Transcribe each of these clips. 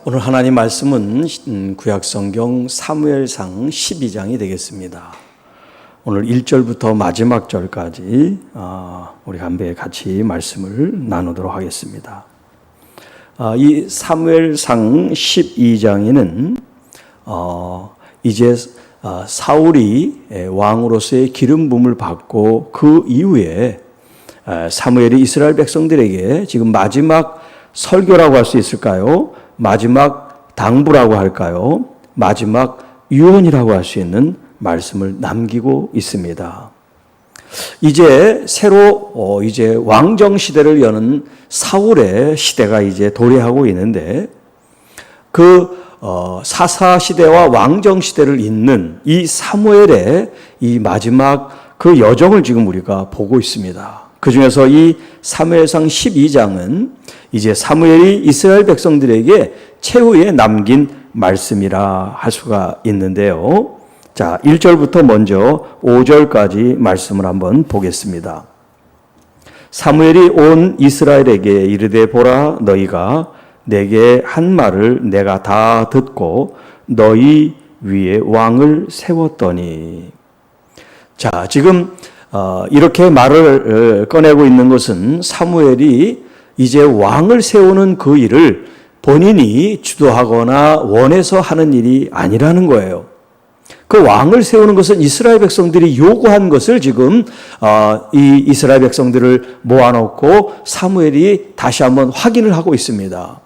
오늘 하나님 말씀은 구약성경 사무엘상 12장이 되겠습니다. 오늘 1절부터 마지막 절까지 우리 함께 같이 말씀을 나누도록 하겠습니다. 이 사무엘상 12장에는 이제 사울이 왕으로서의 기름 부음을 받고 그 이후에 사무엘이 이스라엘 백성들에게 지금 마지막 설교라고 할 수 있을까요? 마지막 당부라고 할까요? 마지막 유언이라고 할 수 있는 말씀을 남기고 있습니다. 이제 새로 이제 왕정 시대를 여는 사울의 시대가 이제 도래하고 있는데 그 사사 시대와 왕정 시대를 잇는 이 사무엘의 이 마지막 그 여정을 지금 우리가 보고 있습니다. 그 중에서 이 사무엘상 12장은 이제 사무엘이 이스라엘 백성들에게 최후에 남긴 말씀이라 할 수가 있는데요. 자, 1절부터 먼저 5절까지 말씀을 한번 보겠습니다. 사무엘이 온 이스라엘에게 이르되 보라, 너희가 내게 한 말을 내가 다 듣고 너희 위에 왕을 세웠더니. 자, 지금 이렇게 말을 꺼내고 있는 것은 사무엘이 이제 왕을 세우는 그 일을 본인이 주도하거나 원해서 하는 일이 아니라는 거예요. 그 왕을 세우는 것은 이스라엘 백성들이 요구한 것을 지금 이 이스라엘 백성들을 모아놓고 사무엘이 다시 한번 확인을 하고 있습니다.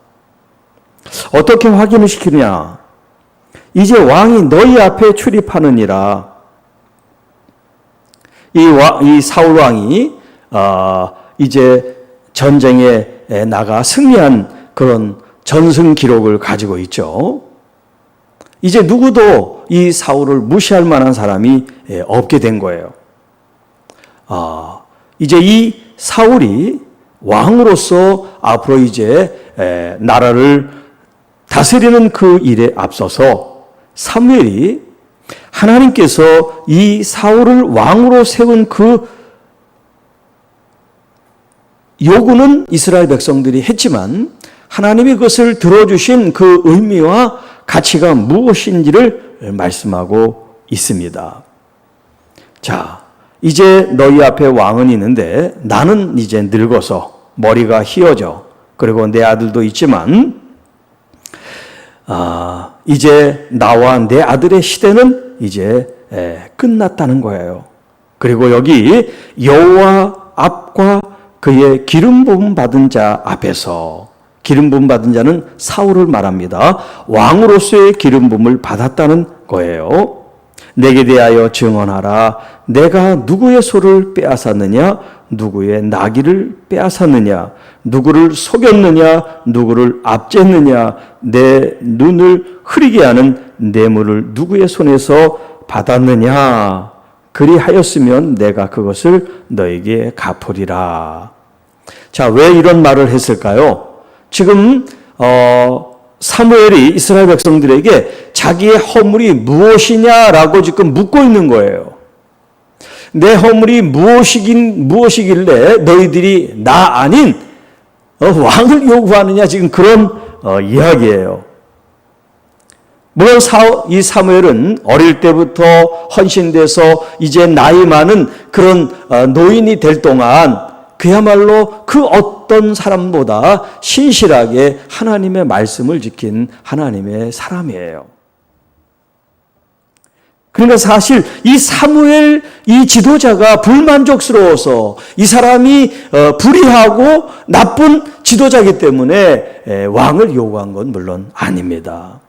어떻게 확인을 시키느냐? 이제 왕이 너희 앞에 출입하느니라. 이 사울 왕이 이제 전쟁에 나가 승리한 그런 전승 기록을 가지고 있죠. 이제 누구도 이 사울을 무시할 만한 사람이 없게 된 거예요. 이제 이 사울이 왕으로서 앞으로 이제 나라를 다스리는 그 일에 앞서서 사무엘이 하나님께서 이 사울을 왕으로 세운 그 요구는 이스라엘 백성들이 했지만 하나님이 그것을 들어주신 그 의미와 가치가 무엇인지를 말씀하고 있습니다. 자, 이제 너희 앞에 왕은 있는데 나는 이제 늙어서 머리가 휘어져 그리고 내 아들도 있지만 이제 나와 내 아들의 시대는 이제 끝났다는 거예요. 그리고 여기 여호와 앞과 그의 기름 부음 받은 자 앞에서, 기름 부음 받은 자는 사울을 말합니다. 왕으로서의 기름 부음을 받았다는 거예요. 내게 대하여 증언하라. 내가 누구의 소를 빼앗았느냐? 누구의 나귀를 빼앗았느냐? 누구를 속였느냐? 누구를 압제했느냐? 내 눈을 흐리게 하는 뇌물을 누구의 손에서 받았느냐? 그리하였으면 내가 그것을 너에게 갚으리라. 자, 왜 이런 말을 했을까요? 지금 사무엘이 이스라엘 백성들에게 자기의 허물이 무엇이냐라고 지금 묻고 있는 거예요. 내 허물이 무엇이길래 너희들이 나 아닌 왕을 요구하느냐, 지금 그런 이야기예요. 물론 이 사무엘은 어릴 때부터 헌신돼서 이제 나이 많은 그런 노인이 될 동안 그야말로 그 어떤 사람보다 신실하게 하나님의 말씀을 지킨 하나님의 사람이에요. 그러니까 사실 이 사무엘 이 지도자가 불만족스러워서 이 사람이 불의하고 나쁜 지도자이기 때문에 왕을 요구한 건 물론 아닙니다.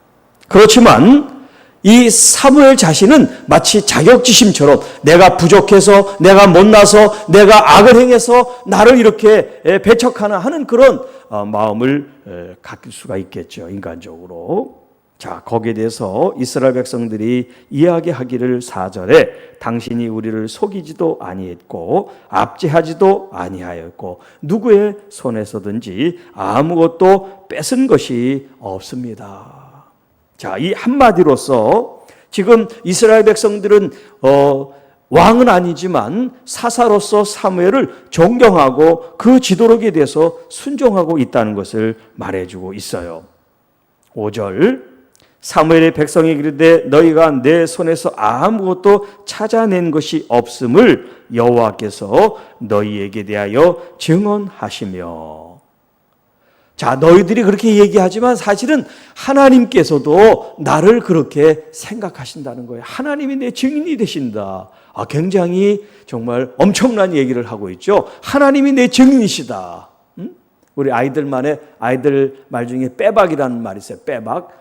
그렇지만 이 사무엘 자신은 마치 자격지심처럼 내가 부족해서, 내가 못나서, 내가 악을 행해서 나를 이렇게 배척하나 하는 그런 마음을 갖길 수가 있겠죠, 인간적으로. 자, 거기에 대해서 이스라엘 백성들이 이야기하기를 4절에 당신이 우리를 속이지도 아니했고 압제하지도 아니하였고 누구의 손에서든지 아무것도 뺏은 것이 없습니다. 자, 이 한마디로서 지금 이스라엘 백성들은 왕은 아니지만 사사로서 사무엘을 존경하고 그 지도록에 대해서 순종하고 있다는 것을 말해주고 있어요. 5절 사무엘의 백성이 이르되 너희가 내 손에서 아무것도 찾아낸 것이 없음을 여호와께서 너희에게 대하여 증언하시며. 자, 너희들이 그렇게 얘기하지만 사실은 하나님께서도 나를 그렇게 생각하신다는 거예요. 하나님이 내 증인이 되신다. 굉장히 정말 엄청난 얘기를 하고 있죠. 하나님이 내 증인이시다. 우리 아이들 말 중에 빼박이라는 말이 있어요. 빼박.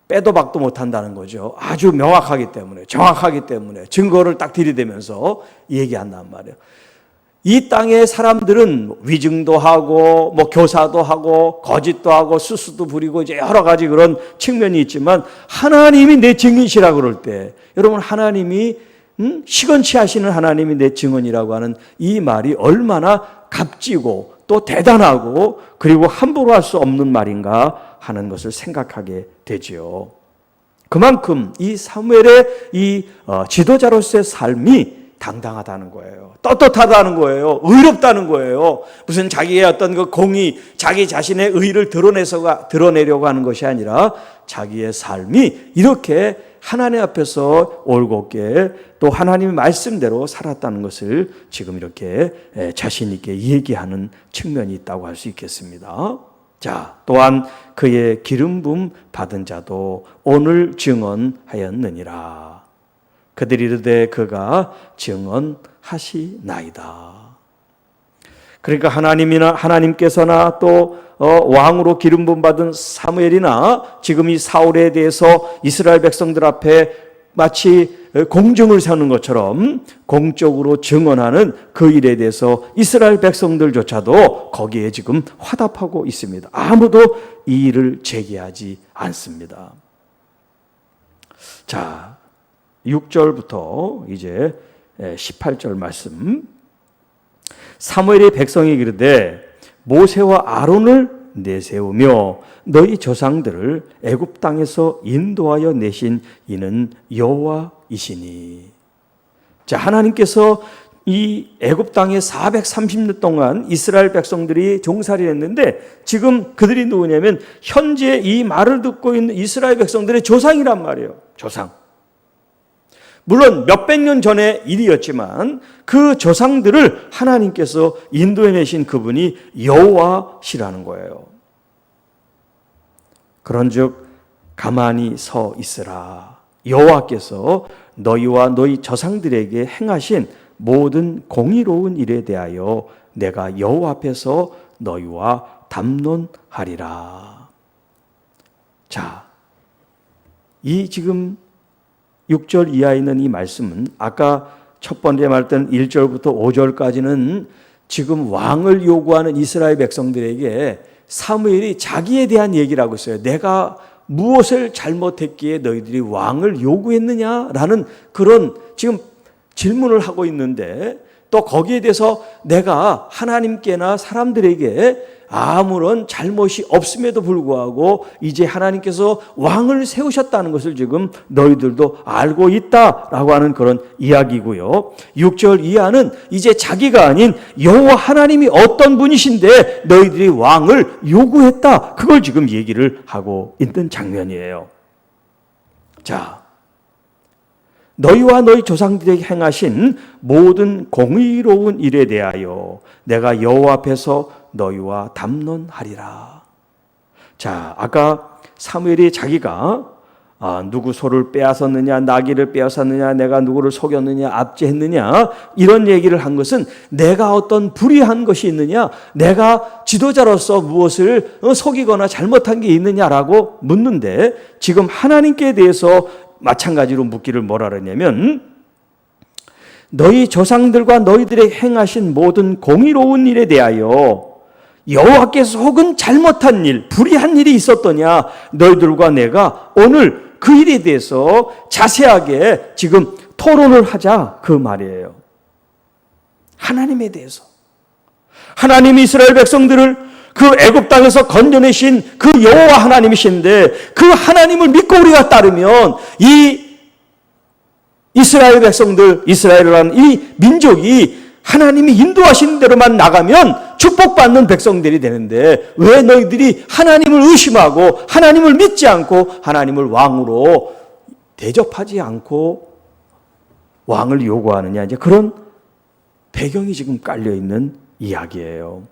빼도 박도 못한다는 거죠. 아주 명확하기 때문에, 정확하기 때문에 증거를 딱 들이대면서 얘기한단 말이에요. 이 땅의 사람들은 위증도 하고 교사도 하고 거짓도 하고 수수도 부리고 이제 여러 가지 그런 측면이 있지만 하나님이 내 증인이시라고 그럴 때 여러분, 하나님이 시건치 하시는 하나님이 내 증언이라고 하는 이 말이 얼마나 값지고 또 대단하고 그리고 함부로 할 수 없는 말인가 하는 것을 생각하게 되지요. 그만큼 이 사무엘의 이 지도자로서의 삶이 당당하다는 거예요. 떳떳하다는 거예요. 의롭다는 거예요. 무슨 자기의 어떤 그 공의, 자기 자신의 의를 드러내려고 하는 것이 아니라 자기의 삶이 이렇게 하나님 앞에서 올곧게 또 하나님의 말씀대로 살았다는 것을 지금 이렇게 자신 있게 얘기하는 측면이 있다고 할 수 있겠습니다. 자, 또한 그의 기름 부음 받은 자도 오늘 증언하였느니라. 그들이 이르되 그가 증언하시나이다. 그러니까 하나님께서나 또 왕으로 기름 부음 받은 사무엘이나 지금 이 사울에 대해서 이스라엘 백성들 앞에 마치 공증을 세우는 것처럼 공적으로 증언하는 그 일에 대해서 이스라엘 백성들조차도 거기에 지금 화답하고 있습니다. 아무도 이 일을 제기하지 않습니다. 자, 6절부터 이제 18절 말씀. 사무엘이 백성이 이르되 모세와 아론을 내세우며 너희 조상들을 애굽 땅에서 인도하여 내신 이는 여호와이시니. 자, 하나님께서 이 애굽 땅에 430년 동안 이스라엘 백성들이 종살이를 했는데 지금 그들이 누구냐면 현재 이 말을 듣고 있는 이스라엘 백성들의 조상이란 말이에요. 조상. 물론 몇백 년 전의 일이었지만 그 조상들을 하나님께서 인도해내신 그분이 여호와시라는 거예요. 그런즉 가만히 서 있으라. 여호와께서 너희와 너희 조상들에게 행하신 모든 공의로운 일에 대하여 내가 여호와 앞에서 너희와 담론하리라. 자, 이 지금 6절 이하에 있는 이 말씀은 아까 첫 번째 말했던 1절부터 5절까지는 지금 왕을 요구하는 이스라엘 백성들에게 사무엘이 자기에 대한 얘기를 하고 있어요. 내가 무엇을 잘못했기에 너희들이 왕을 요구했느냐라는 그런 지금 질문을 하고 있는데 또 거기에 대해서 내가 하나님께나 사람들에게 아무런 잘못이 없음에도 불구하고 이제 하나님께서 왕을 세우셨다는 것을 지금 너희들도 알고 있다라고 하는 그런 이야기고요. 6절 이하는 이제 자기가 아닌 여호와 하나님이 어떤 분이신데 너희들이 왕을 요구했다. 그걸 지금 얘기를 하고 있는 장면이에요. 자, 너희와 너희 조상들에게 행하신 모든 공의로운 일에 대하여 내가 여호와 앞에서 너희와 담론하리라. 자, 아까 사무엘이 자기가 누구 소를 빼앗았느냐, 나귀를 빼앗았느냐, 내가 누구를 속였느냐, 압제했느냐 이런 얘기를 한 것은 내가 어떤 불의한 것이 있느냐, 내가 지도자로서 무엇을 속이거나 잘못한 게 있느냐라고 묻는데 지금 하나님께 대해서 마찬가지로 묻기를 뭐라 그러냐면 너희 조상들과 너희들의 행하신 모든 공의로운 일에 대하여 여호와께서 혹은 잘못한 일, 불의한 일이 있었더냐 너희들과 내가 오늘 그 일에 대해서 자세하게 지금 토론을 하자 그 말이에요. 하나님에 대해서. 하나님이 이스라엘 백성들을 그 애굽 땅에서 건져내신 그 여호와 하나님이신데 그 하나님을 믿고 우리가 따르면 이 이스라엘 백성들, 이스라엘이라는 이 민족이 하나님이 인도하시는 대로만 나가면 축복받는 백성들이 되는데 왜 너희들이 하나님을 의심하고 하나님을 믿지 않고 하나님을 왕으로 대접하지 않고 왕을 요구하느냐, 이제 그런 배경이 지금 깔려있는 이야기예요.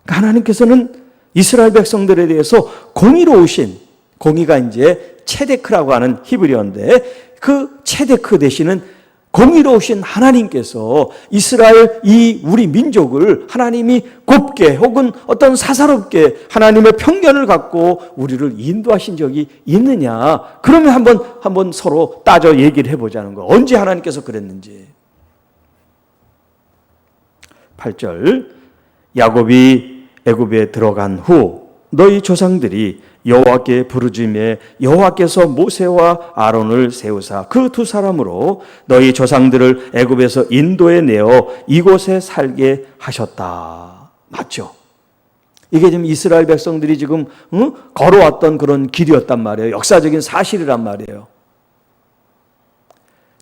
하나님께서는 이스라엘 백성들에 대해서 공의로우신, 공의가 이제 체데크라고 하는 히브리어인데 그 체데크 대신은 공의로우신 하나님께서 이스라엘 이 우리 민족을 하나님이 곱게 혹은 어떤 사사롭게 하나님의 편견을 갖고 우리를 인도하신 적이 있느냐? 그러면 한번 서로 따져 얘기를 해보자는 거. 언제 하나님께서 그랬는지. 8절, 야곱이 애굽에 들어간 후 너희 조상들이 여호와께 부르짖음에 여호와께서 모세와 아론을 세우사 그 두 사람으로 너희 조상들을 애굽에서 인도에 내어 이곳에 살게 하셨다. 맞죠? 이게 지금 이스라엘 백성들이 지금 걸어왔던 그런 길이었단 말이에요. 역사적인 사실이란 말이에요.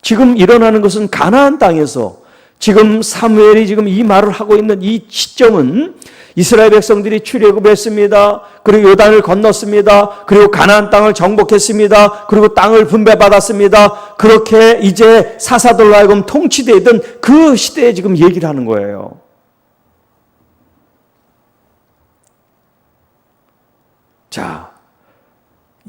지금 일어나는 것은 가나안 땅에서, 지금 사무엘이 지금 이 말을 하고 있는 이 시점은 이스라엘 백성들이 출애굽했습니다. 그리고 요단을 건넜습니다. 그리고 가나안 땅을 정복했습니다. 그리고 땅을 분배받았습니다. 그렇게 이제 사사들로 하여금 통치되던 그 시대에 지금 얘기를 하는 거예요. 자,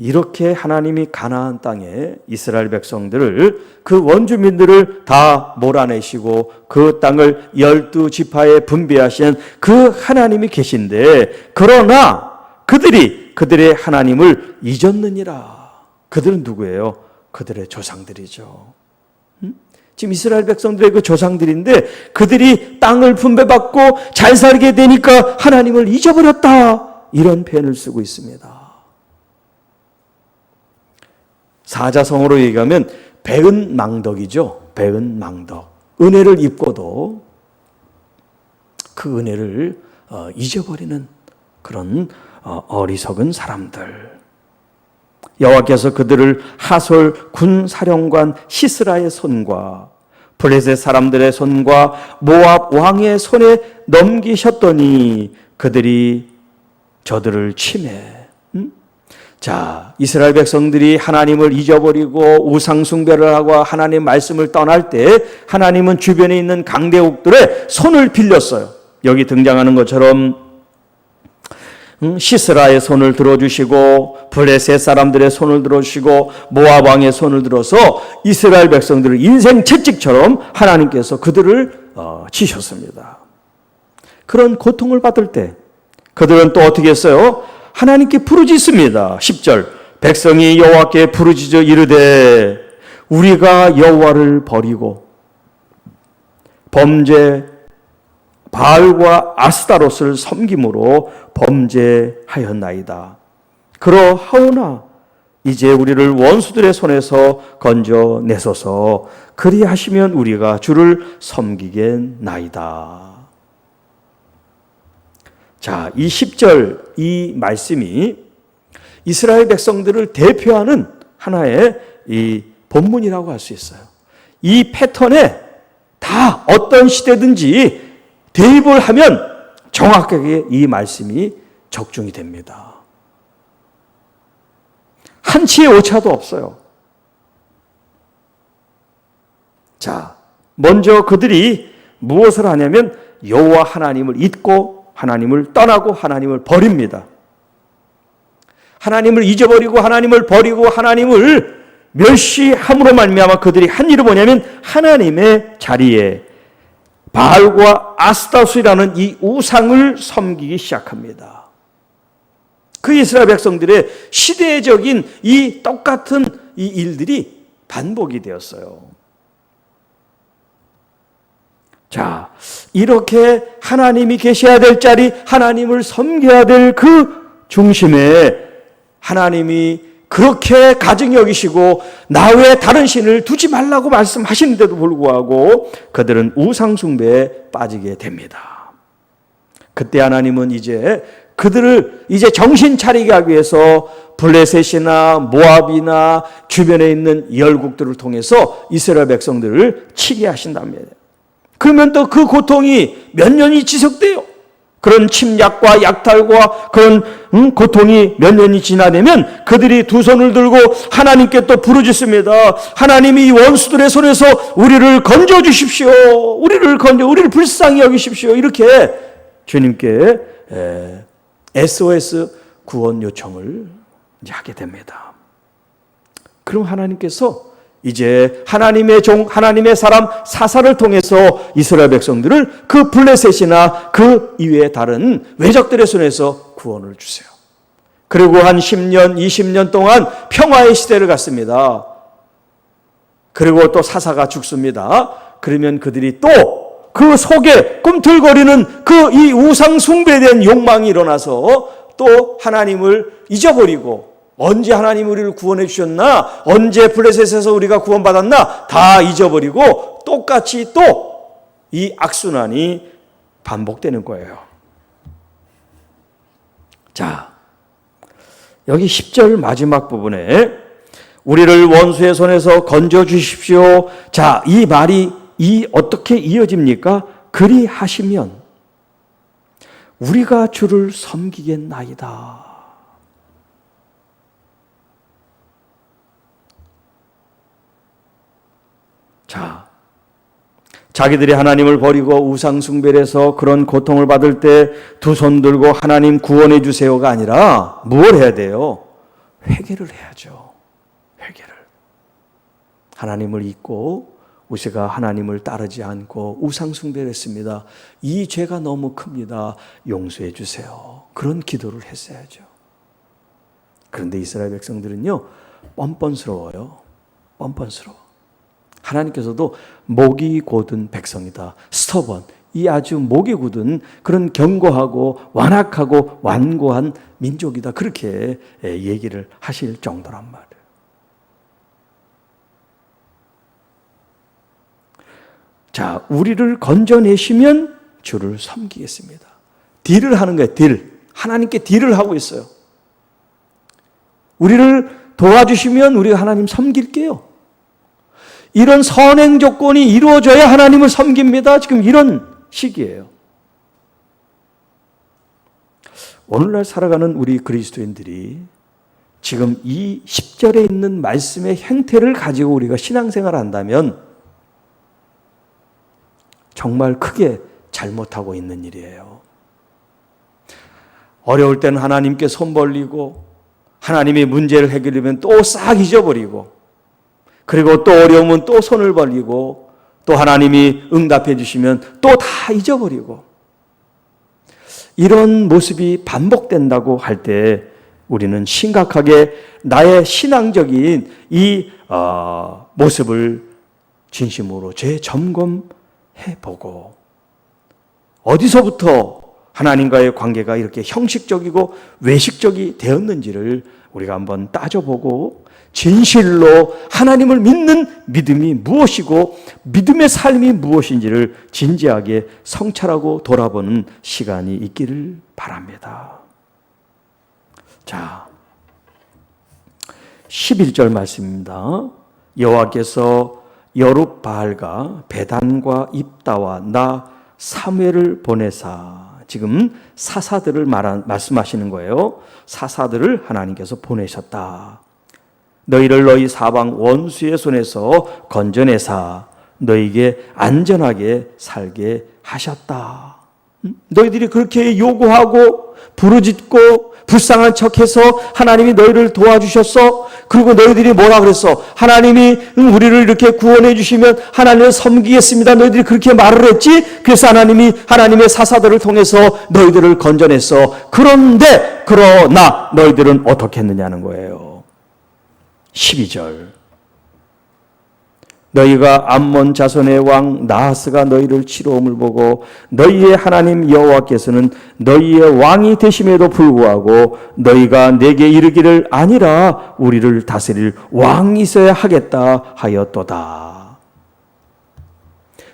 이렇게 하나님이 가나안 땅에 이스라엘 백성들을, 그 원주민들을 다 몰아내시고 그 땅을 12지파에 분배하신 그 하나님이 계신데, 그러나 그들의 하나님을 잊었느니라. 그들은 누구예요? 그들의 조상들이죠. 지금 이스라엘 백성들의 그 조상들인데 그들이 땅을 분배받고 잘 살게 되니까 하나님을 잊어버렸다. 이런 표현을 쓰고 있습니다. 사자성어로 얘기하면 배은망덕이죠. 배은망덕. 은혜를 입고도 그 은혜를 잊어버리는 그런 어리석은 사람들. 여호와께서 그들을 하솔 군사령관 시스라의 손과 블레셋 사람들의 손과 모압 왕의 손에 넘기셨더니 그들이 저들을 침해. 자, 이스라엘 백성들이 하나님을 잊어버리고 우상 숭배를 하고 하나님 말씀을 떠날 때 하나님은 주변에 있는 강대국들의 손을 빌렸어요. 여기 등장하는 것처럼 시스라의 손을 들어주시고 블레셋 사람들의 손을 들어주시고 모압 왕의 손을 들어서 이스라엘 백성들을 인생 채찍처럼 하나님께서 그들을 치셨습니다. 그런 고통을 받을 때 그들은 또 어떻게 했어요? 하나님께 부르짖습니다. 10절, 백성이 여호와께 부르짖어 이르되 우리가 여호와를 버리고 범죄 바알과 아스타롯을 섬김으로 범죄하였나이다. 그러하오나 이제 우리를 원수들의 손에서 건져내소서. 그리하시면 우리가 주를 섬기겠나이다. 자, 이 10절 이 말씀이 이스라엘 백성들을 대표하는 하나의 이 본문이라고 할 수 있어요. 이 패턴에 다 어떤 시대든지 대입을 하면 정확하게 이 말씀이 적중이 됩니다. 한치의 오차도 없어요. 자, 먼저 그들이 무엇을 하냐면 여호와 하나님을 잊고 하나님을 떠나고 하나님을 버립니다. 하나님을 잊어버리고 하나님을 버리고 하나님을 멸시함으로 말미암아 그들이 한 일이 뭐냐면 하나님의 자리에 바알과 아스타롯이라는 이 우상을 섬기기 시작합니다. 그 이스라엘 백성들의 시대적인 이 똑같은 이 일들이 반복이 되었어요. 자, 이렇게 하나님이 계셔야 될 자리, 하나님을 섬겨야 될 그 중심에 하나님이 그렇게 가증히 여기시고 나 외에 다른 신을 두지 말라고 말씀하시는데도 불구하고 그들은 우상 숭배에 빠지게 됩니다. 그때 하나님은 이제 그들을 이제 정신 차리게 하기 위해서 블레셋이나 모압이나 주변에 있는 열국들을 통해서 이스라엘 백성들을 치게 하신답니다. 그러면 또 그 고통이 몇 년이 지속돼요. 그런 침략과 약탈과 그런 고통이 몇 년이 지나되면 그들이 두 손을 들고 하나님께 또 부르짖습니다. 하나님이 이 원수들의 손에서 우리를 건져 주십시오. 우리를 불쌍히 여기십시오. 이렇게 주님께 SOS 구원 요청을 이제 하게 됩니다. 그럼 하나님께서 이제 하나님의 종, 하나님의 사람 사사를 통해서 이스라엘 백성들을 그 블레셋이나 그 이외의 다른 외적들의 손에서 구원을 주세요. 그리고 한 10년, 20년 동안 평화의 시대를 갖습니다. 그리고 또 사사가 죽습니다. 그러면 그들이 또 그 속에 꿈틀거리는 그 이 우상 숭배에 대한 욕망이 일어나서 또 하나님을 잊어버리고, 언제 하나님 우리를 구원해 주셨나? 언제 블레셋에서 우리가 구원받았나? 다 잊어버리고 똑같이 또 이 악순환이 반복되는 거예요. 자, 여기 10절 마지막 부분에 우리를 원수의 손에서 건져 주십시오. 자, 이 말이 어떻게 이어집니까? 그리하시면 우리가 주를 섬기겠나이다. 자, 자기들이 하나님을 버리고 우상 숭배를 해서 그런 고통을 받을 때 두 손 들고 하나님 구원해 주세요가 아니라 뭘 해야 돼요? 회개를 해야죠. 회개를. 하나님을 잊고 우리가 하나님을 따르지 않고 우상 숭배를 했습니다. 이 죄가 너무 큽니다. 용서해 주세요. 그런 기도를 했어야죠. 그런데 이스라엘 백성들은요, 뻔뻔스러워요. 뻔뻔스러워. 하나님께서도 목이 곧은 백성이다. 스터번. 이 아주 목이 굳은 그런 견고하고 완악하고 완고한 민족이다. 그렇게 얘기를 하실 정도란 말이에요. 자, 우리를 건져내시면 주를 섬기겠습니다. 딜을 하는 거예요. 딜. 하나님께 딜을 하고 있어요. 우리를 도와주시면 우리가 하나님 섬길게요. 이런 선행 조건이 이루어져야 하나님을 섬깁니다. 지금 이런 시기예요. 오늘날 살아가는 우리 그리스도인들이 지금 이 10절에 있는 말씀의 행태를 가지고 우리가 신앙생활을 한다면 정말 크게 잘못하고 있는 일이에요. 어려울 때는 하나님께 손 벌리고 하나님의 문제를 해결하면 또 싹 잊어버리고, 그리고 또 어려우면 또 손을 벌리고, 또 하나님이 응답해 주시면 또 다 잊어버리고, 이런 모습이 반복된다고 할 때 우리는 심각하게 나의 신앙적인 이 모습을 진심으로 재점검해보고, 어디서부터 하나님과의 관계가 이렇게 형식적이고 외식적이 되었는지를 우리가 한번 따져보고, 진실로 하나님을 믿는 믿음이 무엇이고 믿음의 삶이 무엇인지를 진지하게 성찰하고 돌아보는 시간이 있기를 바랍니다. 자, 11절 말씀입니다. 여호와께서 여룹바알과 베단과 입다와 나 사무엘을 보내사, 지금 사사들을 말씀하시는 거예요. 사사들을 하나님께서 보내셨다. 너희를 너희 사방 원수의 손에서 건져내사 너희에게 안전하게 살게 하셨다. 너희들이 그렇게 요구하고 부르짖고 불쌍한 척해서 하나님이 너희를 도와주셨어. 그리고 너희들이 뭐라 그랬어? 하나님이 우리를 이렇게 구원해 주시면 하나님을 섬기겠습니다. 너희들이 그렇게 말을 했지? 그래서 하나님이 하나님의 사사들을 통해서 너희들을 건져냈어. 그러나 너희들은 어떻게 했느냐는 거예요. 12절. 너희가 암몬 자손의 왕 나하스가 너희를 치러옴을 보고 너희의 하나님 여호와께서는 너희의 왕이 되심에도 불구하고 너희가 내게 이르기를 아니라 우리를 다스릴 왕이 있어야 하겠다 하였도다.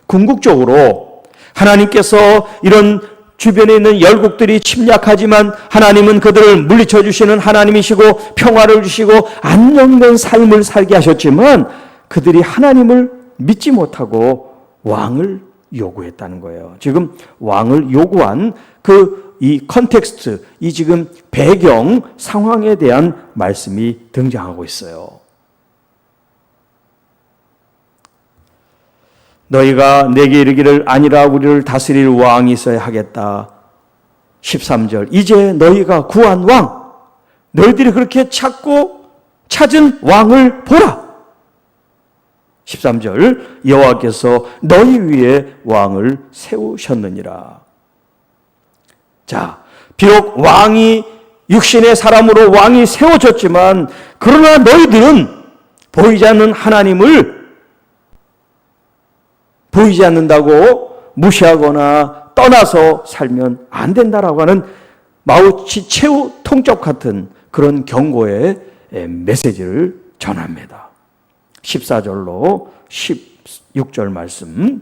궁극적으로 하나님께서 이런 주변에 있는 열국들이 침략하지만 하나님은 그들을 물리쳐 주시는 하나님이시고 평화를 주시고 안정된 삶을 살게 하셨지만 그들이 하나님을 믿지 못하고 왕을 요구했다는 거예요. 지금 왕을 요구한 이 컨텍스트, 이 지금 배경 상황에 대한 말씀이 등장하고 있어요. 너희가 내게 이르기를 아니라 우리를 다스릴 왕이 있어야 하겠다. 13절, 이제 너희가 구한 왕, 너희들이 그렇게 찾은 왕을 보라. 13절, 여호와께서 너희 위에 왕을 세우셨느니라. 자, 비록 왕이 육신의 사람으로 왕이 세워졌지만 그러나 너희들은 보이지 않는 하나님을 보이지 않는다고 무시하거나 떠나서 살면 안 된다라고 하는 마치 최후 통첩 같은 그런 경고의 메시지를 전합니다. 14절로 16절 말씀,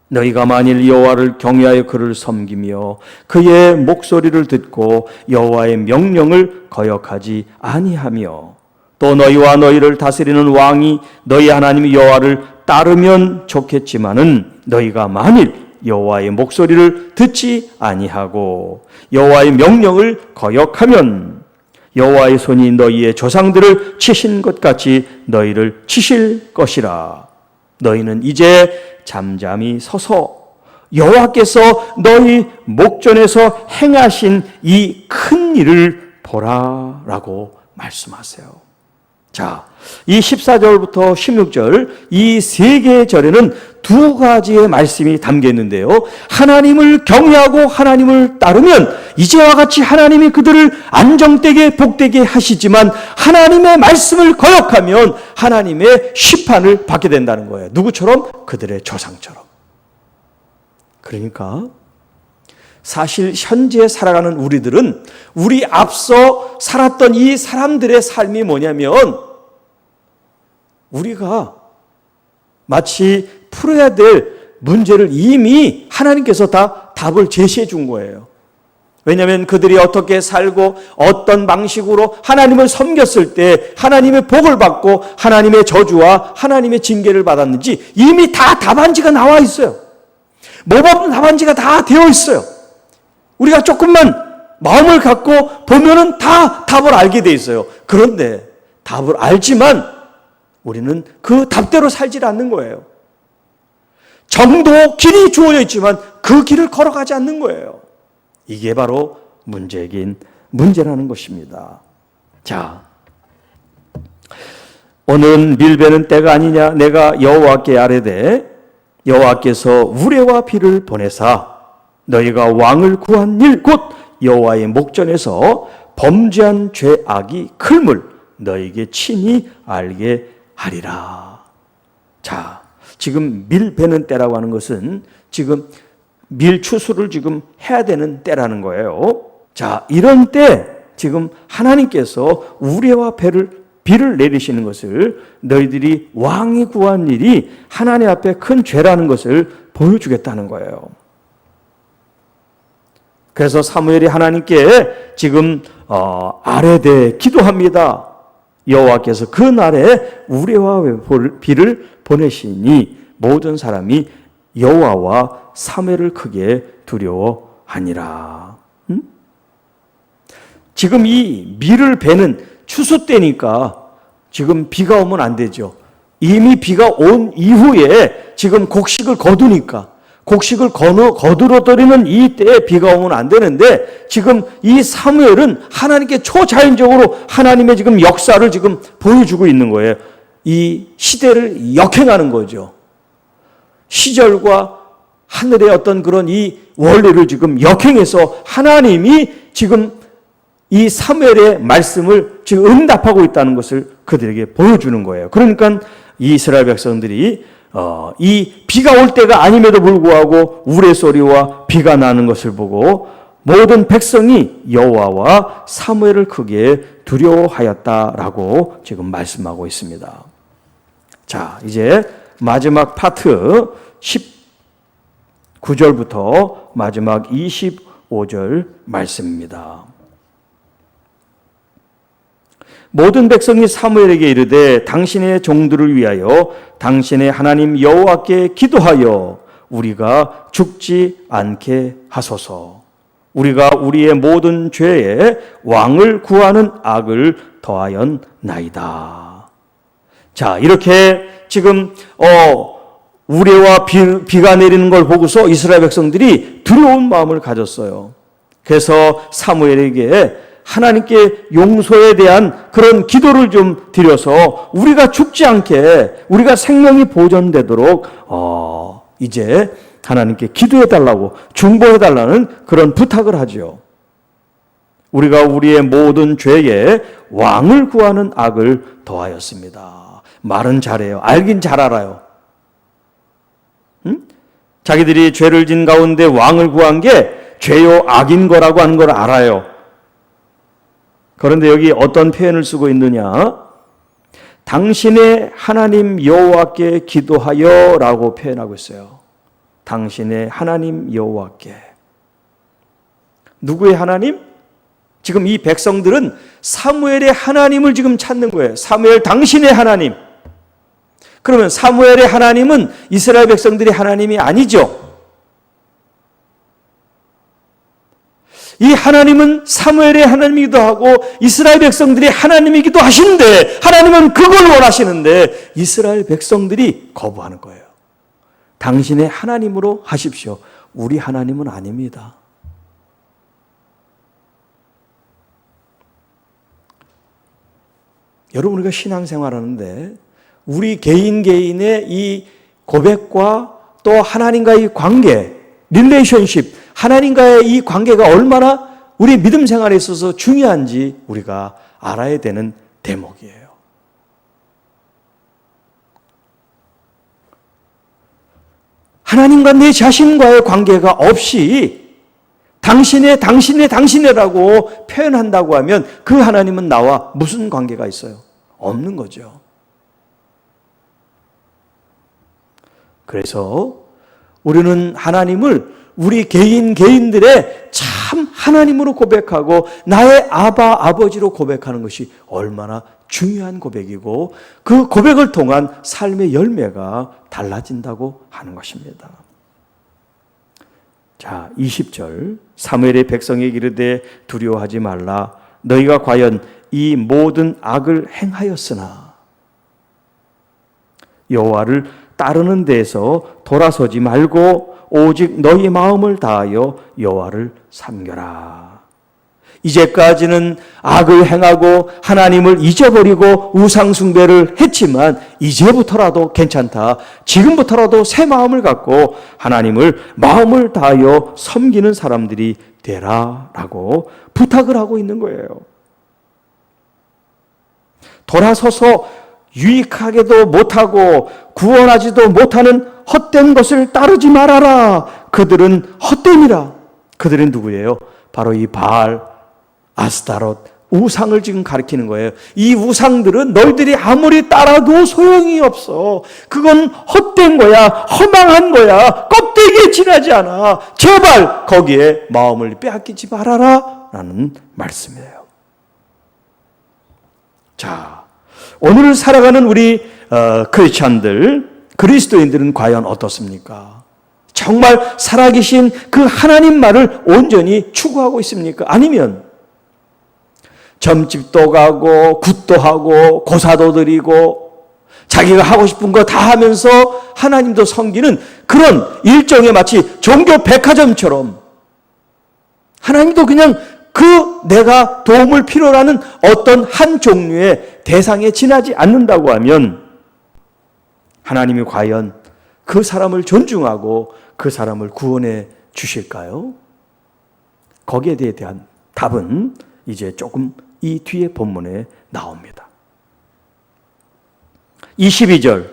너희가 만일 여호와를 경외하여 그를 섬기며 그의 목소리를 듣고 여호와의 명령을 거역하지 아니하며 또 너희와 너희를 다스리는 왕이 너희 하나님 여호와를 따르면 좋겠지만은 너희가 만일 여호와의 목소리를 듣지 아니하고 여호와의 명령을 거역하면 여호와의 손이 너희의 조상들을 치신 것 같이 너희를 치실 것이라. 너희는 이제 잠잠히 서서 여호와께서 너희 목전에서 행하신 이 큰 일을 보라라고 말씀하세요. 자, 이 14절부터 16절 이 세 개의 절에는 두 가지의 말씀이 담겨 있는데요. 하나님을 경외하고 하나님을 따르면 이제와 같이 하나님이 그들을 안정되게 복되게 하시지만 하나님의 말씀을 거역하면 하나님의 심판을 받게 된다는 거예요. 누구처럼? 그들의 조상처럼. 그러니까 사실 현재 살아가는 우리들은 우리 앞서 살았던 이 사람들의 삶이 뭐냐면 우리가 마치 풀어야 될 문제를 이미 하나님께서 다 답을 제시해 준 거예요. 왜냐하면 그들이 어떻게 살고 어떤 방식으로 하나님을 섬겼을 때 하나님의 복을 받고 하나님의 저주와 하나님의 징계를 받았는지 이미 다 답안지가 나와 있어요. 모범 답안지가 다 되어 있어요. 우리가 조금만 마음을 갖고 보면은 다 답을 알게 돼 있어요. 그런데 답을 알지만 우리는 그 답대로 살지 않는 거예요. 정도 길이 주어져 있지만 그 길을 걸어가지 않는 거예요. 이게 바로 문제라는 것입니다. 자, 오늘은 밀베는 때가 아니냐. 내가 여호와께 아뢰되 여호와께서 우레와 비를 보내사 너희가 왕을 구한 일 곧 여호와의 목전에서 범죄한 죄악이 클물 너희에게 친히 알게 하리라. 자, 지금 밀 베는 때라고 하는 것은 지금 밀 추수를 지금 해야 되는 때라는 거예요. 자, 이런 때 지금 하나님께서 우레와 비를 내리시는 것을 너희들이 왕이 구한 일이 하나님 앞에 큰 죄라는 것을 보여주겠다는 거예요. 그래서 사무엘이 하나님께 지금 아뢰되 기도합니다. 여호와께서 그 날에 우레와 비를 보내시니 모든 사람이 여호와와 사무엘을 크게 두려워하니라. 지금 이 밀을 베는 추수 때니까 지금 비가 오면 안 되죠. 이미 비가 온 이후에 지금 곡식을 거두니까 곡식을 거두러뜨리는 이 때에 비가 오면 안 되는데 지금 이 사무엘은 하나님께 초자연적으로 하나님의 지금 역사를 지금 보여주고 있는 거예요. 이 시대를 역행하는 거죠. 시절과 하늘의 어떤 그런 이 원리를 지금 역행해서 하나님이 지금 이 사무엘의 말씀을 지금 응답하고 있다는 것을 그들에게 보여주는 거예요. 그러니까 이 이스라엘 백성들이 이 비가 올 때가 아님에도 불구하고 우레소리와 비가 나는 것을 보고 모든 백성이 여호와와 사무엘을 크게 두려워하였다라고 지금 말씀하고 있습니다. 자, 이제 마지막 파트 19절부터 마지막 25절 말씀입니다. 모든 백성이 사무엘에게 이르되 당신의 종들을 위하여 당신의 하나님 여호와께 기도하여 우리가 죽지 않게 하소서. 우리가 우리의 모든 죄에 왕을 구하는 악을 더하였나이다. 자, 이렇게 지금 우레와 비가 내리는 걸 보고서 이스라엘 백성들이 두려운 마음을 가졌어요. 그래서 사무엘에게 하나님께 용서에 대한 그런 기도를 좀 드려서 우리가 죽지 않게, 우리가 생명이 보존되도록 이제 하나님께 기도해 달라고, 중보해 달라는 그런 부탁을 하죠. 우리가 우리의 모든 죄에 왕을 구하는 악을 더하였습니다. 말은 잘해요. 알긴 잘 알아요. 자기들이 죄를 진 가운데 왕을 구한 게 죄요 악인 거라고 하는 걸 알아요. 그런데 여기 어떤 표현을 쓰고 있느냐? 당신의 하나님 여호와께 기도하여 라고 표현하고 있어요. 당신의 하나님 여호와께. 누구의 하나님? 지금 이 백성들은 사무엘의 하나님을 지금 찾는 거예요. 사무엘 당신의 하나님. 그러면 사무엘의 하나님은 이스라엘 백성들의 하나님이 아니죠. 이 하나님은 사무엘의 하나님이기도 하고 이스라엘 백성들의 하나님이기도 하신데, 하나님은 그걸 원하시는데 이스라엘 백성들이 거부하는 거예요. 당신의 하나님으로 하십시오. 우리 하나님은 아닙니다. 여러분, 우리가 신앙생활하는데 우리 개인의 이 고백과 또 하나님과의 관계, 릴레이션십, 하나님과의 이 관계가 얼마나 우리 믿음 생활에 있어서 중요한지 우리가 알아야 되는 대목이에요. 하나님과 내 자신과의 관계가 없이 당신이라고 표현한다고 하면 그 하나님은 나와 무슨 관계가 있어요? 없는 거죠. 그래서 우리는 하나님을 우리 개인들의 참 하나님으로 고백하고 나의 아버지로 고백하는 것이 얼마나 중요한 고백이고 그 고백을 통한 삶의 열매가 달라진다고 하는 것입니다. 자, 20절 사무엘의 백성에게 이르되 두려워하지 말라. 너희가 과연 이 모든 악을 행하였으나 여호와를 따르는 데에서 돌아서지 말고 오직 너희 마음을 다하여 여호와를 섬겨라. 이제까지는 악을 행하고 하나님을 잊어버리고 우상 숭배를 했지만 이제부터라도 괜찮다. 지금부터라도 새 마음을 갖고 하나님을 마음을 다하여 섬기는 사람들이 되라라고 부탁을 하고 있는 거예요. 돌아서서 유익하게도 못하고 구원하지도 못하는 헛된 것을 따르지 말아라. 그들은 헛됨이라. 그들은 누구예요? 바로 이 바알, 아스타롯, 우상을 지금 가리키는 거예요. 이 우상들은 너희들이 아무리 따라도 소용이 없어. 그건 헛된 거야. 허망한 거야. 껍데기에 지나지 않아. 제발 거기에 마음을 빼앗기지 말아라 라는 말씀이에요. 자, 오늘 살아가는 우리 크리스찬들, 그리스도인들은 과연 어떻습니까? 정말 살아계신 그 하나님 말을 온전히 추구하고 있습니까? 아니면 점집도 가고 굿도 하고 고사도 드리고 자기가 하고 싶은 거 다 하면서 하나님도 섬기는 그런 일종의 마치 종교 백화점처럼 하나님도 그냥 그 내가 도움을 필요로 하는 어떤 한 종류의 대상에 지나지 않는다고 하면 하나님이 과연 그 사람을 존중하고 그 사람을 구원해 주실까요? 거기에 대한 답은 이제 조금 이 뒤에 본문에 나옵니다. 22절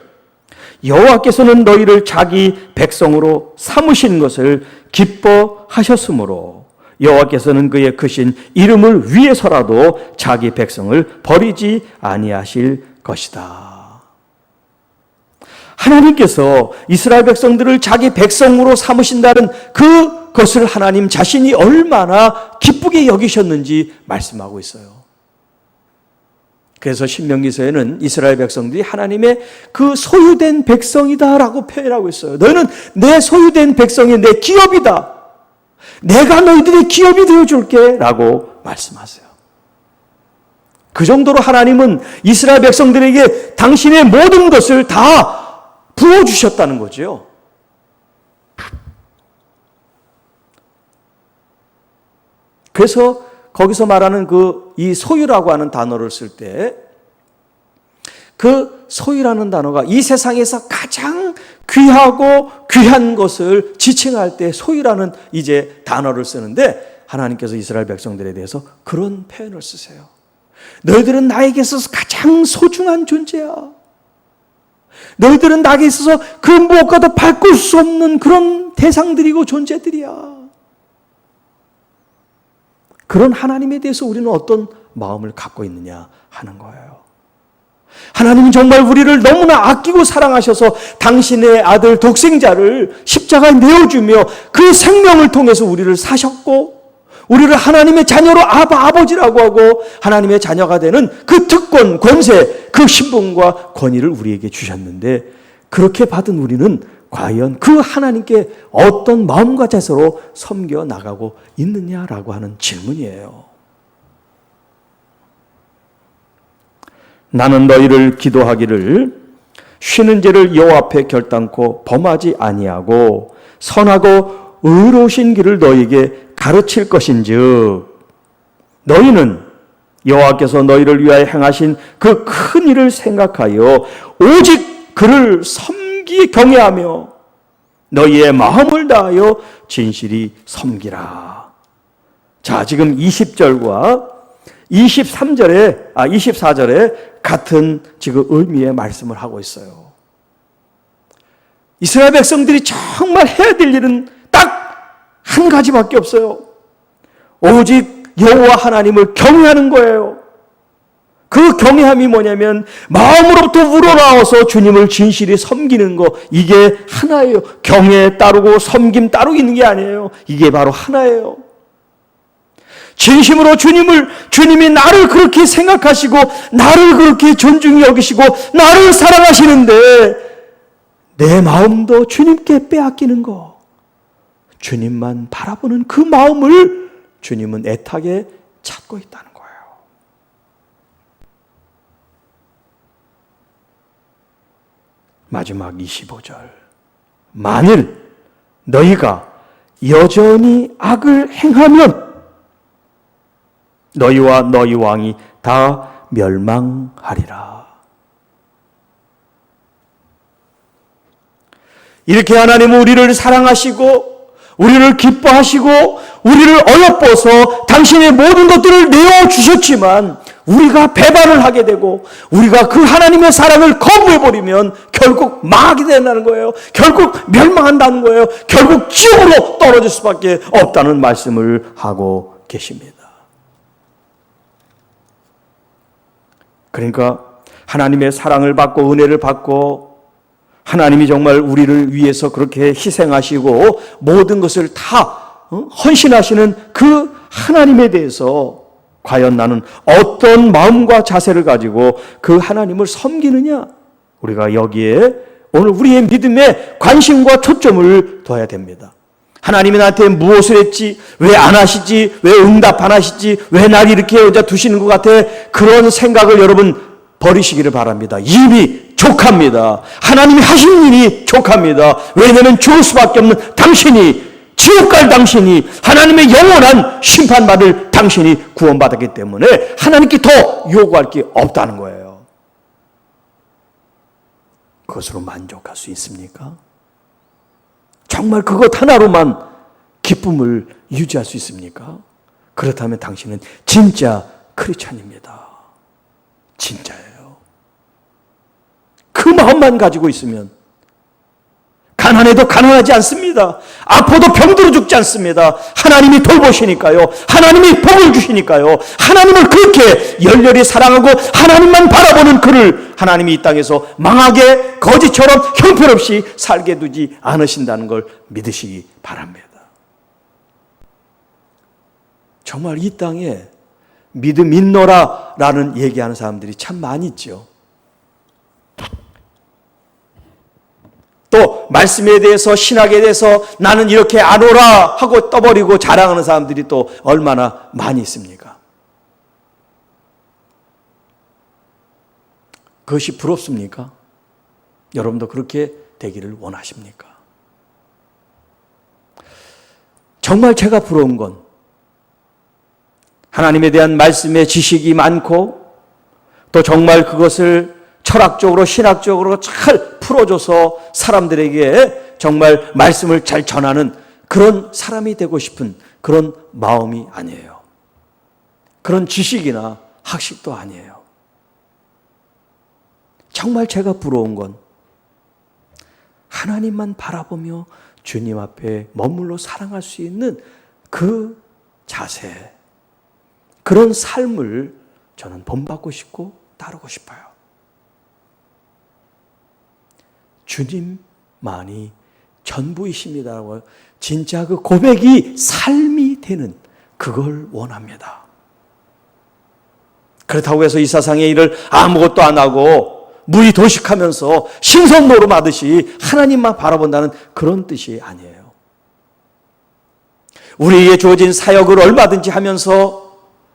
여호와께서는 너희를 자기 백성으로 삼으신 것을 기뻐하셨으므로 여호와께서는 그의 크신 이름을 위해서라도 자기 백성을 버리지 아니하실 것이다. 하나님께서 이스라엘 백성들을 자기 백성으로 삼으신다는 그것을 하나님 자신이 얼마나 기쁘게 여기셨는지 말씀하고 있어요. 그래서 신명기서에는 이스라엘 백성들이 하나님의 그 소유된 백성이다라고 표현하고 있어요. 너희는 내 소유된 백성이 내 기업이다. 내가 너희들의 기업이 되어줄게 라고 말씀하세요. 그 정도로 하나님은 이스라엘 백성들에게 당신의 모든 것을 다 부어주셨다는 거죠. 그래서 거기서 말하는 이 소유라고 하는 단어를 쓸 때 그 소유라는 단어가 이 세상에서 가장 귀하고 귀한 것을 지칭할 때 소유라는 이제 단어를 쓰는데 하나님께서 이스라엘 백성들에 대해서 그런 표현을 쓰세요. 너희들은 나에게 있어서 가장 소중한 존재야. 너희들은 나에게 있어서 그 무엇과도 바꿀 수 없는 그런 대상들이고 존재들이야. 그런 하나님에 대해서 우리는 어떤 마음을 갖고 있느냐 하는 거예요. 하나님은 정말 우리를 너무나 아끼고 사랑하셔서 당신의 아들 독생자를 십자가에 내어주며 그 생명을 통해서 우리를 사셨고 우리를 하나님의 자녀로 아버지라고 하고 하나님의 자녀가 되는 그 특권, 권세, 그 신분과 권위를 우리에게 주셨는데 그렇게 받은 우리는 과연 그 하나님께 어떤 마음과 자세로 섬겨 나가고 있느냐라고 하는 질문이에요. 나는 너희를 기도하기를 쉬는 죄를 여호와 앞에 결단코 범하지 아니하고 선하고 의로우신 길을 너희에게 가르칠 것인즉 너희는 여호와께서 너희를 위하여 행하신 그 큰 일을 생각하여 오직 그를 경외하며 너희의 마음을 다하여 진실이 섬기라. 자, 지금 20절과 24절에 같은 지금 의미의 말씀을 하고 있어요. 이스라엘 백성들이 정말 해야 될 일은 딱 한 가지밖에 없어요. 오직 여호와 하나님을 경외하는 거예요. 그 경외함이 뭐냐면 마음으로부터 우러나와서 주님을 진실히 섬기는 거, 이게 하나예요. 경외 따르고 섬김 따로 있는 게 아니에요. 이게 바로 하나예요. 진심으로 주님이 나를 그렇게 생각하시고 나를 그렇게 존중히 여기시고 나를 사랑하시는데 내 마음도 주님께 빼앗기는 거, 주님만 바라보는 그 마음을 주님은 애타게 찾고 있다는 거예요. 마지막 25절. 만일 너희가 여전히 악을 행하면 너희와 너희 왕이 다 멸망하리라. 이렇게 하나님은 우리를 사랑하시고 우리를 기뻐하시고 우리를 어여뻐서 당신의 모든 것들을 내어주셨지만 우리가 배반을 하게 되고 우리가 그 하나님의 사랑을 거부해버리면 결국 망하게 된다는 거예요. 결국 멸망한다는 거예요. 결국 지옥으로 떨어질 수밖에 없다는 말씀을 하고 계십니다. 그러니까 하나님의 사랑을 받고 은혜를 받고 하나님이 정말 우리를 위해서 그렇게 희생하시고 모든 것을 다 헌신하시는 그 하나님에 대해서 과연 나는 어떤 마음과 자세를 가지고 그 하나님을 섬기느냐? 우리가 여기에 오늘 우리의 믿음에 관심과 초점을 둬야 됩니다. 하나님이 나한테 무엇을 했지? 왜 안 하시지? 왜 응답 안 하시지? 왜 날 이렇게 혼자 두시는 것 같아? 그런 생각을 여러분 버리시기를 바랍니다. 이미 족합니다. 하나님이 하신 일이 족합니다. 왜냐하면 죽을 수밖에 없는 당신이, 지옥 갈 당신이, 하나님의 영원한 심판받을 당신이 구원받았기 때문에 하나님께 더 요구할 게 없다는 거예요. 그것으로 만족할 수 있습니까? 정말 그것 하나로만 기쁨을 유지할 수 있습니까? 그렇다면 당신은 진짜 크리스찬입니다. 진짜예요. 그 마음만 가지고 있으면 가난해도 가난하지 않습니다. 아파도 병들어 죽지 않습니다. 하나님이 돌보시니까요. 하나님이 복을 주시니까요. 하나님을 그렇게 열렬히 사랑하고 하나님만 바라보는 그를 하나님이 이 땅에서 망하게 거지처럼 형편없이 살게 두지 않으신다는 걸 믿으시기 바랍니다. 정말 이 땅에 믿음 있노라 라는 얘기하는 사람들이 참 많이 있죠. 또 말씀에 대해서, 신학에 대해서 나는 이렇게 아노라 하고 떠버리고 자랑하는 사람들이 또 얼마나 많이 있습니까? 그것이 부럽습니까? 여러분도 그렇게 되기를 원하십니까? 정말 제가 부러운 건 하나님에 대한 말씀의 지식이 많고 또 정말 그것을 철학적으로 신학적으로 잘 풀어줘서 사람들에게 정말 말씀을 잘 전하는 그런 사람이 되고 싶은 그런 마음이 아니에요. 그런 지식이나 학식도 아니에요. 정말 제가 부러운 건 하나님만 바라보며 주님 앞에 머물러 사랑할 수 있는 그 자세, 그런 삶을 저는 본받고 싶고 따르고 싶어요. 주님만이 전부이십니다라고 진짜 그 고백이 삶이 되는 그걸 원합니다. 그렇다고 해서 이 세상의 일을 아무것도 안 하고 무리 도식하면서 신선 노름하듯이 하나님만 바라본다는 그런 뜻이 아니에요. 우리에게 주어진 사역을 얼마든지 하면서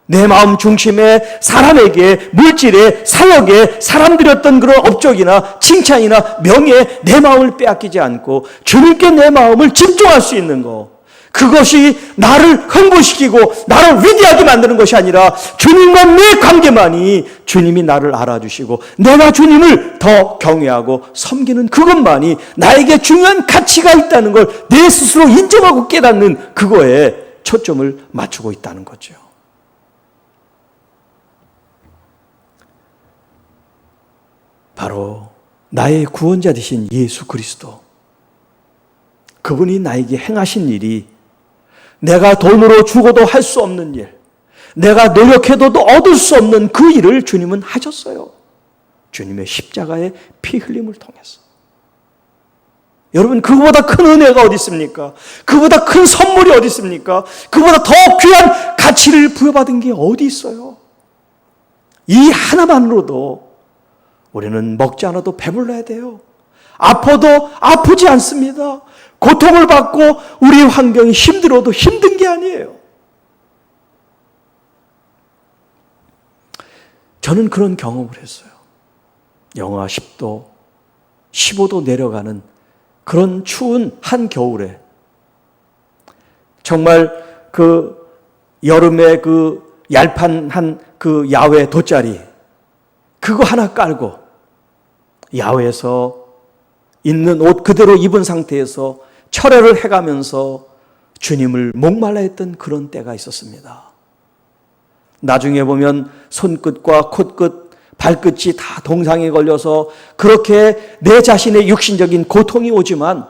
내 마음 중심에 사람에게, 물질에, 사역에 사람들이 어떤 그런 업적이나 칭찬이나 명예에 내 마음을 빼앗기지 않고 주님께 내 마음을 집중할 수 있는 것, 그것이 나를 흥분시키고 나를 위대하게 만드는 것이 아니라 주님과 내 관계만이 주님이 나를 알아주시고 내가 주님을 더 경외하고 섬기는 그것만이 나에게 중요한 가치가 있다는 걸 내 스스로 인정하고 깨닫는 그거에 초점을 맞추고 있다는 거죠. 바로 나의 구원자 되신 예수 그리스도, 그분이 나에게 행하신 일이 내가 돈으로 주고도 할 수 없는 일, 내가 노력해도 얻을 수 없는 그 일을 주님은 하셨어요. 주님의 십자가의 피 흘림을 통해서. 여러분, 그보다 큰 은혜가 어디 있습니까? 그보다 큰 선물이 어디 있습니까? 그보다 더 귀한 가치를 부여받은 게 어디 있어요? 이 하나만으로도 우리는 먹지 않아도 배불러야 돼요. 아파도 아프지 않습니다. 고통을 받고 우리 환경이 힘들어도 힘든 게 아니에요. 저는 그런 경험을 했어요. 영하 10도, 15도 내려가는 그런 추운 한겨울에 정말 그 여름에 그 얄판한 그 야외 돗자리 그거 하나 깔고 야외에서 있는 옷 그대로 입은 상태에서 철회를 해가면서 주님을 목말라 했던 그런 때가 있었습니다. 나중에 보면 손끝과 콧끝, 발끝이 다 동상에 걸려서 그렇게 내 자신의 육신적인 고통이 오지만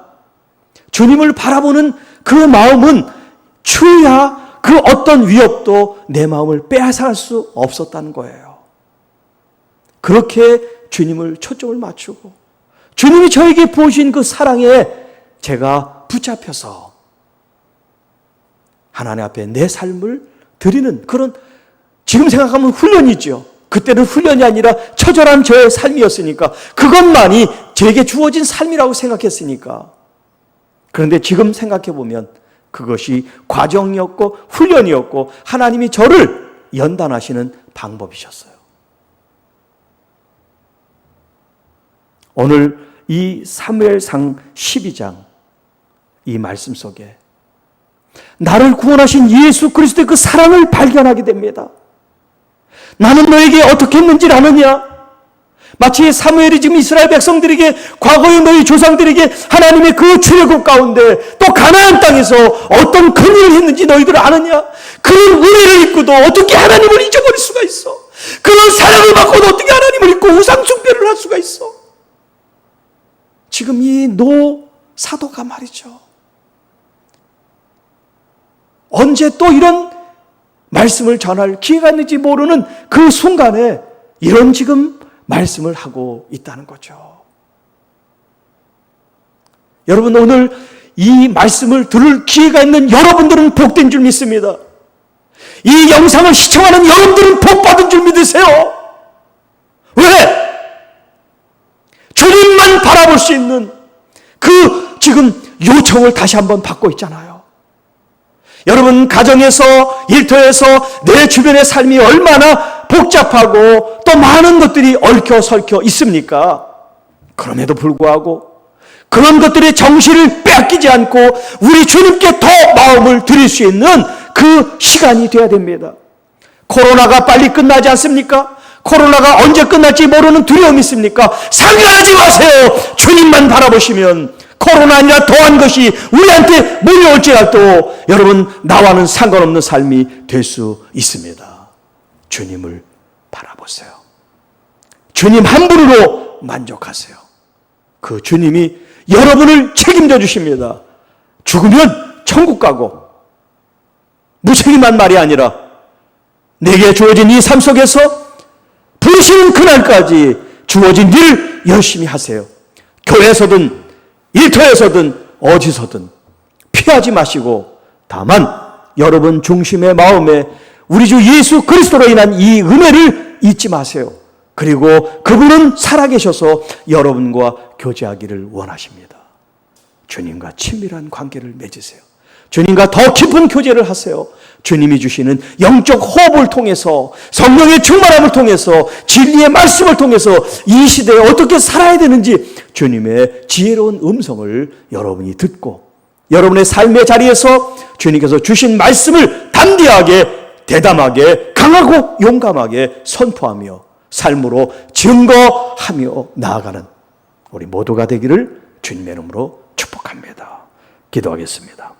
주님을 바라보는 그 마음은 추야 그 어떤 위협도 내 마음을 빼앗아갈 수 없었다는 거예요. 그렇게 주님을 초점을 맞추고 주님이 저에게 보여주신 그 사랑에 제가 붙잡혀서 하나님 앞에 내 삶을 드리는 그런, 지금 생각하면 훈련이죠. 그때는 훈련이 아니라 처절한 저의 삶이었으니까, 그것만이 제게 주어진 삶이라고 생각했으니까. 그런데 지금 생각해 보면 그것이 과정이었고 훈련이었고 하나님이 저를 연단하시는 방법이셨어요. 오늘 이 사무엘상 12장 이 말씀 속에 나를 구원하신 예수 그리스도의 그 사랑을 발견하게 됩니다. 나는 너에게 어떻게 했는지를 아느냐? 마치 사무엘이 지금 이스라엘 백성들에게, 과거의 너희 조상들에게 하나님의 그 출애굽 가운데 또 가나안 땅에서 어떤 큰 일을 했는지 너희들 아느냐? 그런 은혜를 입고도 어떻게 하나님을 잊어버릴 수가 있어? 그런 사랑을 받고도 어떻게 하나님을 잊고 우상 숭배를 할 수가 있어? 지금 이 노 사도가 말이죠. 언제 또 이런 말씀을 전할 기회가 있는지 모르는 그 순간에 이런 지금 말씀을 하고 있다는 거죠. 여러분, 오늘 이 말씀을 들을 기회가 있는 여러분들은 복된 줄 믿습니다. 이 영상을 시청하는 여러분들은 복받은 줄 믿으세요. 왜? 주님만 바라볼 수 있는 그 지금 요청을 다시 한번 받고 있잖아요. 여러분 가정에서, 일터에서 내 주변의 삶이 얼마나 복잡하고 또 많은 것들이 얽혀설켜 있습니까? 그럼에도 불구하고 그런 것들의 정신을 빼앗기지 않고 우리 주님께 더 마음을 드릴 수 있는 그 시간이 되어야 됩니다. 코로나가 빨리 끝나지 않습니까? 코로나가 언제 끝날지 모르는 두려움이 있습니까? 상관하지 마세요. 주님만 바라보시면 코로나 아니라 더한 것이 우리한테 몰려올지라도 여러분 나와는 상관없는 삶이 될 수 있습니다. 주님을 바라보세요. 주님 한 분으로 만족하세요. 그 주님이 여러분을 책임져 주십니다. 죽으면 천국 가고 무책임한 말이 아니라 내게 주어진 이 삶 속에서 부르시는 그날까지 주어진 일 열심히 하세요. 교회에서든 일터에서든 어디서든 피하지 마시고 다만 여러분 중심의 마음에 우리 주 예수 그리스도로 인한 이 은혜를 잊지 마세요. 그리고 그분은 살아계셔서 여러분과 교제하기를 원하십니다. 주님과 친밀한 관계를 맺으세요. 주님과 더 깊은 교제를 하세요. 주님이 주시는 영적 호흡을 통해서, 성령의 충만함을 통해서, 진리의 말씀을 통해서 이 시대에 어떻게 살아야 되는지 주님의 지혜로운 음성을 여러분이 듣고 여러분의 삶의 자리에서 주님께서 주신 말씀을 담대하게, 대담하게, 강하고 용감하게 선포하며 삶으로 증거하며 나아가는 우리 모두가 되기를 주님의 이름으로 축복합니다. 기도하겠습니다.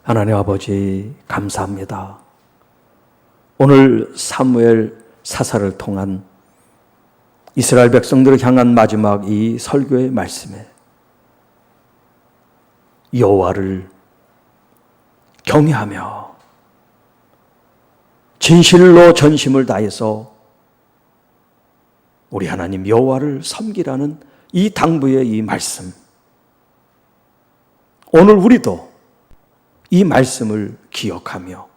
하나님 아버지 감사합니다. 오늘 사무엘 사사를 통한 이스라엘 백성들을 향한 마지막 이 설교의 말씀에 여호와를 경외하며 진실로 전심을 다해서 우리 하나님 여호와를 섬기라는 이 당부의 이 말씀, 오늘 우리도 이 말씀을 기억하며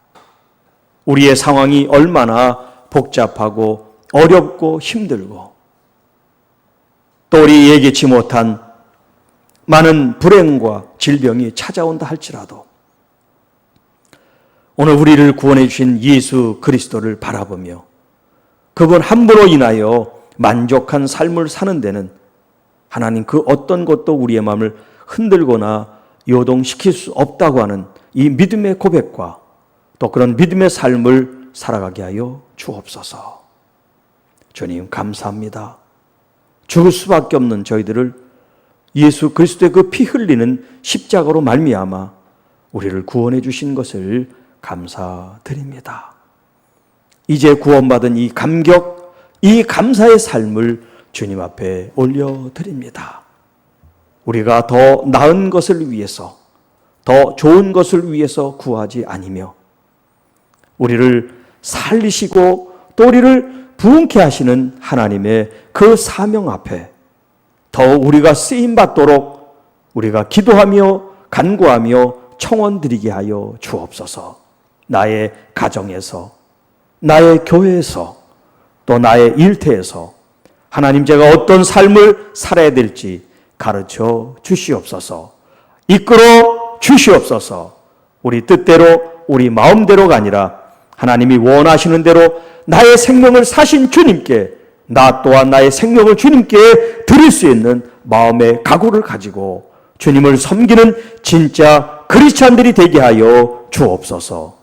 우리의 상황이 얼마나 복잡하고 어렵고 힘들고 또 우리 예기치 못한 많은 불행과 질병이 찾아온다 할지라도 오늘 우리를 구원해 주신 예수 그리스도를 바라보며 그분 한 분으로 인하여 만족한 삶을 사는 데는 하나님 그 어떤 것도 우리의 마음을 흔들거나 요동시킬 수 없다고 하는 이 믿음의 고백과 또 그런 믿음의 삶을 살아가게 하여 주옵소서. 주님 감사합니다. 죽을 수밖에 없는 저희들을 예수 그리스도의 그 피 흘리는 십자가로 말미암아 우리를 구원해 주신 것을 감사드립니다. 이제 구원받은 이 감격, 이 감사의 삶을 주님 앞에 올려드립니다. 우리가 더 나은 것을 위해서, 더 좋은 것을 위해서 구하지 아니며 우리를 살리시고 또 우리를 부흥케 하시는 하나님의 그 사명 앞에 더 우리가 쓰임받도록 우리가 기도하며 간구하며 청원드리게 하여 주옵소서. 나의 가정에서, 나의 교회에서, 또 나의 일터에서 하나님 제가 어떤 삶을 살아야 될지 가르쳐 주시옵소서. 이끌어 주시옵소서. 우리 뜻대로, 우리 마음대로가 아니라 하나님이 원하시는 대로 나의 생명을 사신 주님께, 나 또한 나의 생명을 주님께 드릴 수 있는 마음의 각오를 가지고 주님을 섬기는 진짜 그리스도인들이 되게 하여 주옵소서.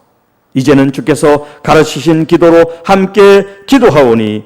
이제는 주께서 가르치신 기도로 함께 기도하오니